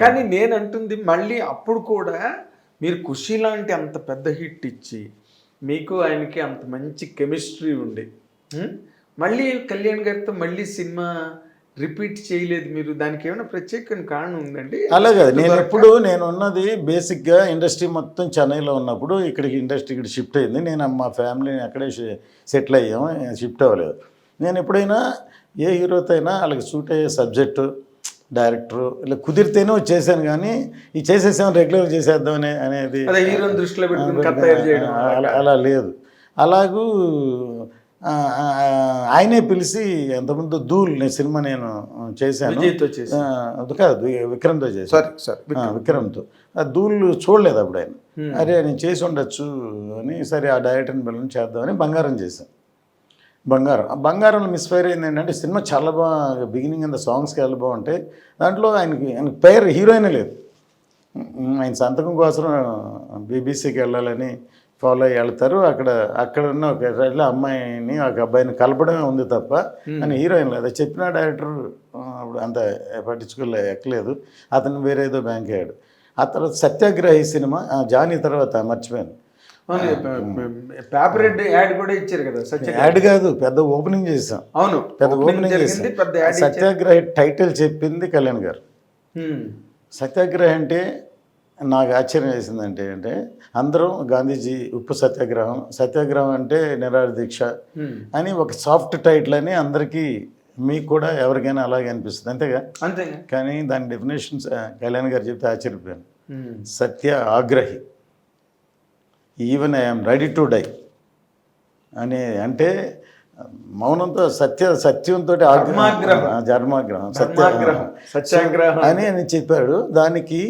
కానీ నేను అంటుంది మళ్ళీ అప్పుడు కూడా మీరు ఖుషి లాంటి అంత పెద్ద హిట్ ఇచ్చి మీకు ఆయనకి అంత మంచి కెమిస్ట్రీ ఉండి మళ్ళీ కళ్యాణ్ గారితో మళ్ళీ సినిమా రిపీట్ చేయలేదు మీరు, దానికి ఏమైనా ప్రత్యేకమైన కారణం ఉందండి? అలాగే నేను ఉన్నది బేసిక్గా ఇండస్ట్రీ మొత్తం చెన్నైలో ఉన్నప్పుడు ఇక్కడికి ఇండస్ట్రీ ఇక్కడ షిఫ్ట్ అయింది. నేను మా ఫ్యామిలీని అక్కడే సెటిల్ అయ్యాము, షిఫ్ట్ అవ్వలేదు. నేను ఎప్పుడైనా ఏ హీరోతో అయినా వాళ్ళకి సూట్ అయ్యే సబ్జెక్టు డైరెక్టరు ఇలా కుదిరితేనే చేశాను, కానీ ఈ చేసేసాము రెగ్యులర్ చేసేద్దాం అనేది హీరోని దృష్టిలో పెట్టుకుని అలా లేదు. అలాగూ ఆయనే పిలిచి ఎంతమంది ధూల్ సినిమా నేను చేశాను, అది కాదు విక్రమ్తో చేశాను, విక్రమ్తో. ఆ ధూల్ చూడలేదు అప్పుడు ఆయన. అరే నేను చేసి ఉండొచ్చు అని సరే ఆ డైరెక్టర్ని పిల్లలు చేద్దామని బంగారం చేశాను. బంగారంలో మిస్ఫైర్ అయింది ఏంటంటే సినిమా చాలా బాగా బిగినింగ్ అంత సాంగ్స్కి చాలా బాగుంటాయి. దాంట్లో ఆయనకి పేరు హీరోయిన్ లేదు. ఆయన సంతకం కోసం బీబీసీకి వెళ్ళాలని ఫాలో అయ్యి వెళ్తారు. అక్కడ ఉన్న ఒక అమ్మాయిని ఒక అబ్బాయిని కలపడమే ఉంది తప్ప అని హీరోయిన్ లేదు. చెప్పిన డైరెక్టర్ అప్పుడు అంత ఎక్కలేదు, అతను వేరే ఏదో బ్యాంక్ అయ్యాడు. ఆ తర్వాత సత్యాగ్రహి సినిమా జానీ తర్వాత మర్చిపోయాను. పేపర్ యాడ్ కూడా ఇచ్చారు కదా, యాడ్ కాదు పెద్ద ఓపెనింగ్ చేసాం. అవును, పెద్ద ఓపెనింగ్ చేసాం. సత్యాగ్రహి టైటిల్ చెప్పింది కళ్యాణ్ గారు. సత్యాగ్రహి అంటే నాకు ఆశ్చర్యం వేసిందంటే అంటే అందరూ గాంధీజీ ఉప్పు సత్యాగ్రహం అంటే నిరాహార దీక్ష అని ఒక సాఫ్ట్ టైటిల్ అని అందరికీ, మీకు కూడా ఎవరికైనా అలాగే అనిపిస్తుంది అంతేగా. కానీ దాని డెఫినేషన్స్ కళ్యాణ్ గారు చెప్తే ఆశ్చర్యపోయాను. సత్య ఆగ్రహి, even I'm ready to die అంటే మౌనంతో సత్యంతో జన్మాగ్రహం సత్యాగ్రహం అని అని చెప్పాడు. దానికి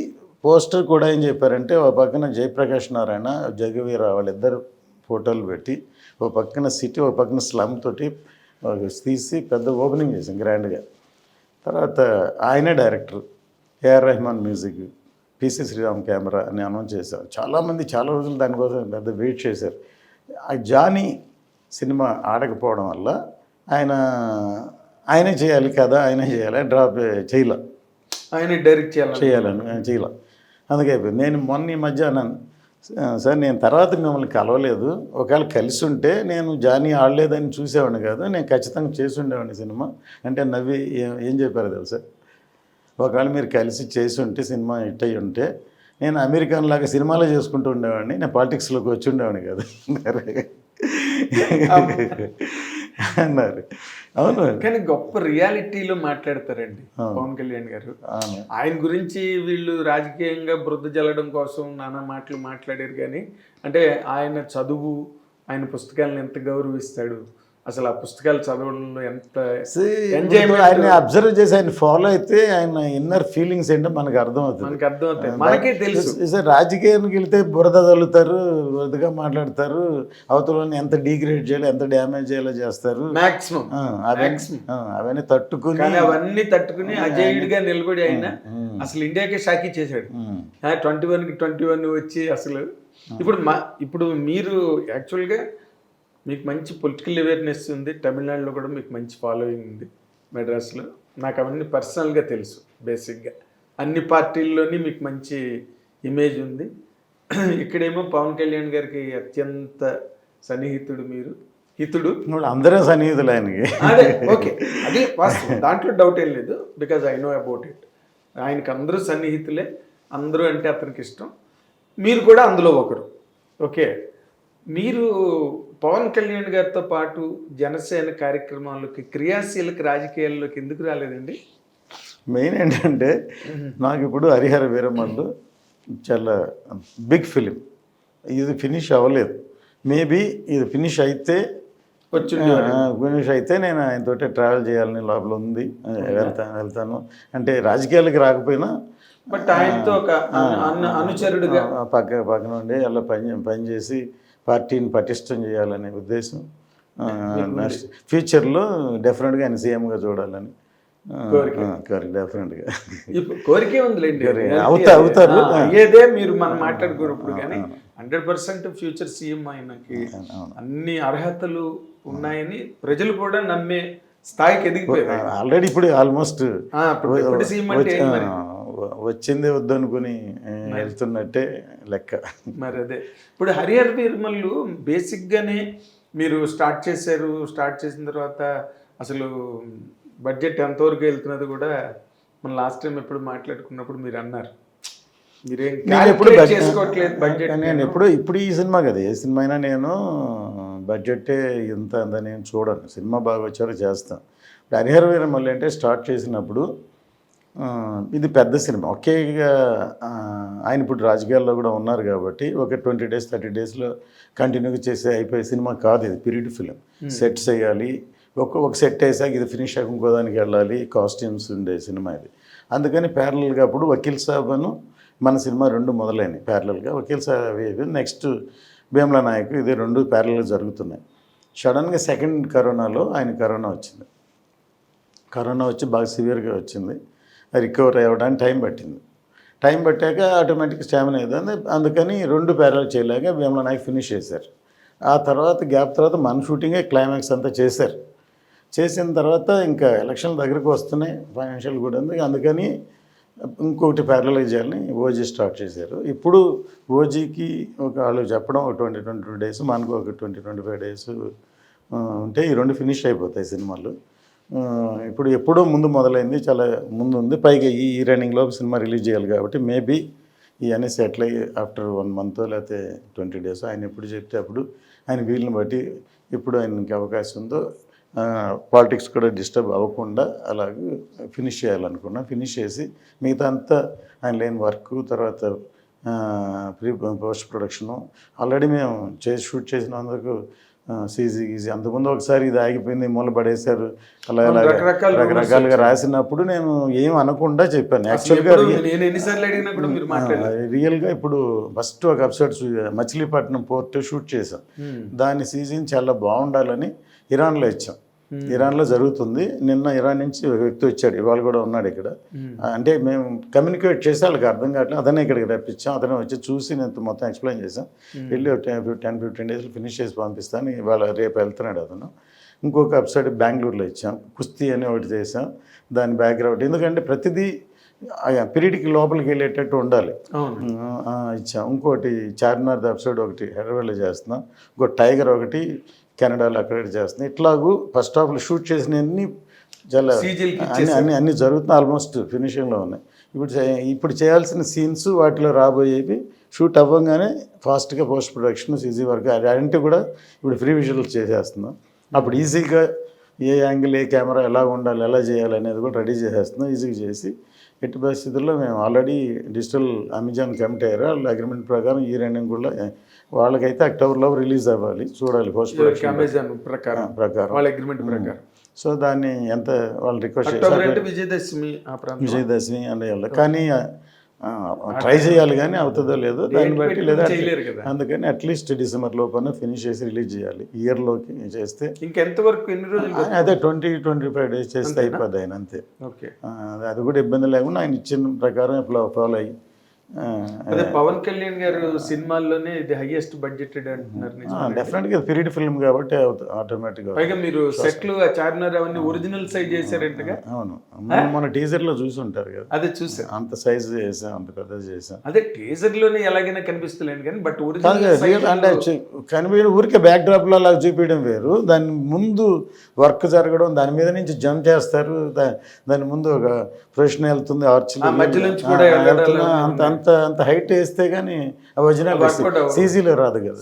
పోస్టర్ కూడా ఏం చెప్పారంటే ఓ పక్కన జయప్రకాష్ నారాయణ జగవీర వాళ్ళిద్దరు ఫోటోలు పెట్టి ఓ పక్కన సిటీ ఓ పక్కన స్లమ్ తోటి తీసి పెద్ద ఓపెనింగ్ చేసాం గ్రాండ్గా. తర్వాత ఆయనే director, AR Rahman music, PC Sriram camera అని అనౌన్స్ చేశారు. చాలామంది చాలా రోజులు దానికోసం పెద్ద వెయిట్ చేశారు. ఆ జానీ సినిమా ఆడకపోవడం వల్ల ఆయనే చేయాలి కదా, ఆయనే చేయాలి, డ్రాప్ చేయలే, ఆయన డైరెక్ట్ చేయాలని చేయలే. అందుకే అయిపోయింది. నేను మొన్న ఈ మధ్య అన్నాను, సార్ నేను తర్వాత మిమ్మల్ని కలవలేదు, ఒకవేళ కలిసి ఉంటే నేను జానీ ఆడలేదని చూసేవాడిని కాదు, నేను ఖచ్చితంగా చేసి ఉండేవాడిని సినిమా అంటే నవ్వి ఏం చెప్పారు తెలుసా, ఒకవేళ మీరు కలిసి చేసి ఉంటే సినిమా హిట్ అయ్యి ఉంటే నేను అమెరికన్ లాగా సినిమాలో చేసుకుంటూ ఉండేవాడిని, నేను పాలిటిక్స్లోకి వచ్చి ఉండేవాడిని కాదు అన్నారు. అవును, కానీ గొప్ప రియాలిటీలో మాట్లాడతారండి పవన్ కళ్యాణ్ గారు. ఆయన గురించి వీళ్ళు రాజకీయంగా బురద జల్లడం కోసం నానా మాటలు మాట్లాడారు, కానీ అంటే ఆయన చదువు, ఆయన పుస్తకాలను ఎంత గౌరవిస్తాడు, అసలు ఆ పుస్తకాలు చదవడంలో ఎంత ఎంజాయ్మెంట్, ఆయన అబ్జర్వ్ చేసి ఆయన ఫాలో అయితే ఆయన ఇన్నర్ ఫీలింగ్స్ ఏంటో మనకు అర్థమవుతుంది, మనకే తెలుసు. రాజకీయానికి వెళ్తే బురద చల్లుతారు, బురదగా మాట్లాడతారు, అవతలని ఎంత డీగ్రేడ్ చేయాలి, ఎంత డ్యామేజ్ చేయాలో చేస్తారు మాక్సిమం. అవన్నీ తట్టుకుని అజేయుడిగా నిలబడి ఆయన అసలు ఇండియాకే షాకీ చేశాడు. 21కి 21 వచ్చి అసలు ఇప్పుడు మీరు యాక్చువల్గా మీకు మంచి పొలిటికల్ అవేర్నెస్ ఉంది, తమిళనాడులో కూడా మీకు మంచి ఫాలోయింగ్ ఉంది, మెడ్రాస్లో నాకు అవన్నీ పర్సనల్గా తెలుసు. బేసిక్గా అన్ని పార్టీల్లోని మీకు మంచి ఇమేజ్ ఉంది. ఇక్కడేమో పవన్ కళ్యాణ్ గారికి అత్యంత సన్నిహితుడు, మీరు హితుడు, అందరూ సన్నిహితులు ఆయనకి. అదే ఓకే, అది వాస్తవం, దాంట్లో డౌట్ ఏం లేదు, because I know about it. ఆయనకి అందరూ సన్నిహితులే, అందరూ అంటే అతనికి ఇష్టం, మీరు కూడా అందులో ఒకరు. ఓకే, మీరు పవన్ కళ్యాణ్ గారితో పాటు జనసేన కార్యక్రమాల్లోకి, క్రియాశీలక రాజకీయాల్లోకి ఎందుకు రాలేదండి? మెయిన్ ఏంటంటే నాకు ఇప్పుడు హరిహర వీరమల్లు చాలా బిగ్ ఫిలిం, ఇది ఫినిష్ అవ్వలేదు. మేబీ ఇది ఫినిష్ అయితే నేను ఆయనతోటి ట్రావెల్ చేయాలని లోపల ఉంది, వెళ్తాను అంటే రాజకీయాలకి రాకపోయినా బట్ ఆయనతో ఒక అనుచరుడుగా పక్కన ఉండి అలా పనిచేసి పార్టీని పటిష్టం చేయాలనే ఉద్దేశం, ఫ్యూచర్లో డెఫినెట్గా ఆయన సీఎంగా చూడాలని కోరిక, డెఫినెట్గా కోరికే ఉందిలేండి, అవుతారు అయ్యేదే మీరు మనం మాట్లాడుకున్నప్పుడు. కానీ 100% ఫ్యూచర్ సీఎం ఆయనకి అన్ని అర్హతలు ఉన్నాయని ప్రజలు కూడా నమ్మే స్థాయికి ఎదిగిపోయారు. ఆల్రెడీ ఇప్పుడు ఆల్మోస్ట్ వచ్చిందే వద్దనుకుని వెళ్తున్నట్టే లెక్క. మరి అదే ఇప్పుడు హరిహర వీరమల్లు బేసిక్గానే మీరు స్టార్ట్ చేశారు. స్టార్ట్ చేసిన తర్వాత అసలు బడ్జెట్ ఎంతవరకు వెళ్తున్నది కూడా మన లాస్ట్ టైం ఎప్పుడు మాట్లాడుకున్నప్పుడు మీరు అన్నారు మీరేం చేసుకోవట్లేదు బడ్జెట్. నేను ఇప్పుడు ఈ సినిమా కదా, ఏ సినిమా అయినా నేను బడ్జెట్టే ఇంత అంత నేను చూడను, సినిమా బాగా వచ్చారో చేస్తాను. ఇప్పుడు హరిహర వీరమల్లు అంటే స్టార్ట్ చేసినప్పుడు ఇది పెద్ద సినిమా, ఒకేగా ఆయన ఇప్పుడు రాజకీయాల్లో కూడా ఉన్నారు కాబట్టి ఒక 20 days 30 daysలో కంటిన్యూగా చేసే అయిపోయే సినిమా కాదు ఇది. పీరియడ్ ఫిలిం, సెట్స్ వేయాలి, ఒక సెట్ వేసాక ఇది ఫినిష్ అయ్యాక ఇంకో దానికి వెళ్ళాలి, కాస్ట్యూమ్స్ ఉండే సినిమా ఇది. అందుకని ప్యారలల్గా అప్పుడు వకీల్ సాబను మన సినిమా 2 మొదలైనవి ప్యారలల్గా. వకీల్ సాబ్ నెక్స్ట్ భీమ్లా నాయక్, ఇది 2 ప్యారలల్గా జరుగుతున్నాయి. సడన్గా సెకండ్ కరోనాలో ఆయన కరోనా వచ్చింది. కరోనా వచ్చి బాగా సివియర్గా వచ్చింది, రికవర్ అవ్వడానికి టైం పట్టింది. టైం పట్టాక ఆటోమేటిక్ స్టామినా అయింది. అందుకని 2 ప్యారల్ చేయలేక భీమ్లా నాయక్ ఫినిష్ చేశారు. ఆ తర్వాత గ్యాప్ తర్వాత మన షూటింగే క్లైమాక్స్ అంతా చేశారు. చేసిన తర్వాత ఇంకా ఎలక్షన్ల దగ్గరకు వస్తున్నాయి, ఫైనాన్షియల్ కూడా ఉంది, అందుకని ఇంకొకటి ప్యారలైజ్ చేయాలని ఓజీ స్టార్ట్ చేశారు. ఇప్పుడు ఓజీకి ఒక వాళ్ళు చెప్పడం ఒక 20-22 days, మనకు ఒక 20-25 days ఉంటే ఈ 2 ఫినిష్ అయిపోతాయి సినిమాలు. ఇప్పుడు ఎప్పుడో ముందు మొదలైంది, చాలా ముందు ఉంది. పైగా ఈ రన్నింగ్లోపు సినిమా రిలీజ్ చేయాలి కాబట్టి మేబీ ఇవన్నీ సెటిల్ అయ్యి ఆఫ్టర్ 1 month లేకపోతే 20 days ఆయన ఎప్పుడు చెప్తే అప్పుడు ఆయన వీళ్ళని బట్టి ఎప్పుడు ఆయనకి అవకాశం ఉందో పాలిటిక్స్ కూడా డిస్టర్బ్ అవ్వకుండా అలాగే ఫినిష్ చేయాలనుకున్నా. ఫినిష్ చేసి మిగతా అంతా ఆయన లేని వర్క్, తర్వాత పోస్ట్ ప్రొడక్షను ఆల్రెడీ మేము షూట్ చేసినందుకు సీజీ గీజీ అంతకుముందు ఒకసారి ఇది ఆగిపోయింది, మూల పడేశారు, అలా రకరకాలుగా రాసినప్పుడు నేను ఏం అనకుండా చెప్పాను. యాక్చువల్గా రియల్గా ఇప్పుడు ఫస్ట్ ఒక ఎపిసోడ్ మచిలీపట్నం పోర్ట్ షూట్ చేసాం. దాని సీజన్ చాలా బాగుండాలని ఇరాన్లో ఇచ్చాం. ఇరాన్లో జరుగుతుంది. నిన్న ఇరాన్ నుంచి ఒక వ్యక్తి వచ్చాడు, ఇవాళ కూడా ఉన్నాడు ఇక్కడ. అంటే మేము కమ్యూనికేట్ చేసి వాళ్ళకి అర్థం కావట్లేదు, అతనే ఇక్కడికి రప్పించాం. అతనే వచ్చి చూసి నేను మొత్తం ఎక్స్ప్లెయిన్ చేసాం. వెళ్ళి 10-15 days ఫినిష్ చేసి పంపిస్తాను. ఇవాళ రేపు వెళ్తున్నాడు అతను. ఇంకొక వెబ్సైట్ బెంగళూరులో ఇచ్చాం, కుస్తీ అని ఒకటి చేసాం. దాని బ్యాక్గ్రౌండ్ ఎందుకంటే ప్రతిదీ పీరియడ్కి లోపలికి వెళ్ళేటట్టు ఉండాలి, ఇచ్చాం. ఇంకోటి చార్మినార్ ఎపిసోడ్ ఒకటి హైదరాబాద్లో చేస్తున్నాం. ఇంకోటి టైగర్ ఒకటి కెనడాలో అక్కడ చేస్తున్నాం. ఇట్లాగూ ఫస్ట్ హాఫ్లో షూట్ చేసినవన్నీ చాలా అన్నీ జరుగుతున్నాయి, ఆల్మోస్ట్ ఫినిషింగ్లో ఉన్నాయి. ఇప్పుడు చేయాల్సిన సీన్స్ వాటిలో రాబోయేవి షూట్ అవ్వగానే ఫాస్ట్గా పోస్ట్ ప్రొడక్షన్ సీజీ వర్క్ అదంటే కూడా ఇప్పుడు ఫ్రీ విజువల్స్ చేసేస్తున్నాం. అప్పుడు ఈజీగా ఏ యాంగిల్, ఏ కెమెరా ఎలా ఉండాలి, ఎలా చేయాలి అనేది కూడా రెడీ చేసేస్తున్నాం. ఈజీగా చేసి ఎట్టి పరిస్థితుల్లో మేము ఆల్రెడీ డిజిటల్ అమెజాన్ కమిట్ అయ్యారు. వాళ్ళ అగ్రిమెంట్ ప్రకారం ఈ రన్నింగ్ కూడా వాళ్ళకైతే అక్టోబర్లో రిలీజ్ అవ్వాలి, చూడాలి పోస్ట్ ప్రొడక్షన్ అమెజాన్ ప్రకారం వాళ్ళ అగ్రిమెంట్ ప్రకారం. సో దాన్ని ఎంత వాళ్ళు రిక్వెస్ట్ చేశారు విజయదశమి అనేవాళ్ళు, కానీ ట్రై చేయాలి కానీ అవుతుందో లేదో దాన్ని బట్టి, లేదా అందుకని అట్లీస్ట్ డిసెంబర్ లోపల ఫినిష్ చేసి రిలీజ్ చేయాలి. ఇయర్లోకి చేస్తే ఇంకెంతవరకు ఎన్ని రోజులు అదే 20-25 days చేస్తే అయిపోద్ది ఆయన అంతే. అది కూడా ఇబ్బంది లేకుండా ఆయన ఇచ్చిన ప్రకారం ఫాలో అయ్యి. అదే పవన్ కళ్యాణ్ గారు సినిమాల్లోనే ఇది హైయెస్ట్ బడ్జెటెడ్ అంటున్నారు. డెఫినెట్గా పీరియడ్ ఫిల్మ్ కాబట్టి ఆటోమేటిక్గా. పైగా మీరు సెట్లు చార్మినార్ అవన్నీ ఒరిజినల్ సైజ్ చేశారంటగా. అవును, మన టీజర్లో చూసి ఉంటారు కదా, అదే చూసాం. అంత సైజ్ చేసాం, అంత పెద్దది చేసాం. అదే టీజర్ లోనే ఎలాగైనా కనిపిస్తలేదు కానీ బట్ ఒరిజినల్ అంటే కనిపించిన ఊరికే బ్యాక్ డ్రాప్లో అలా చూపించడం వేరు, దాని ముందు వర్క్ జరగడం, దాని మీద నుంచి జంప్ చేస్తారు, దాని ముందు ఒక ప్రొఫెషన్ వెళ్తుంది, ఆర్చిల్ అంత హైట్ వేస్తే కానీ ఒరిజినల్ సీజీలో రాదు కదా.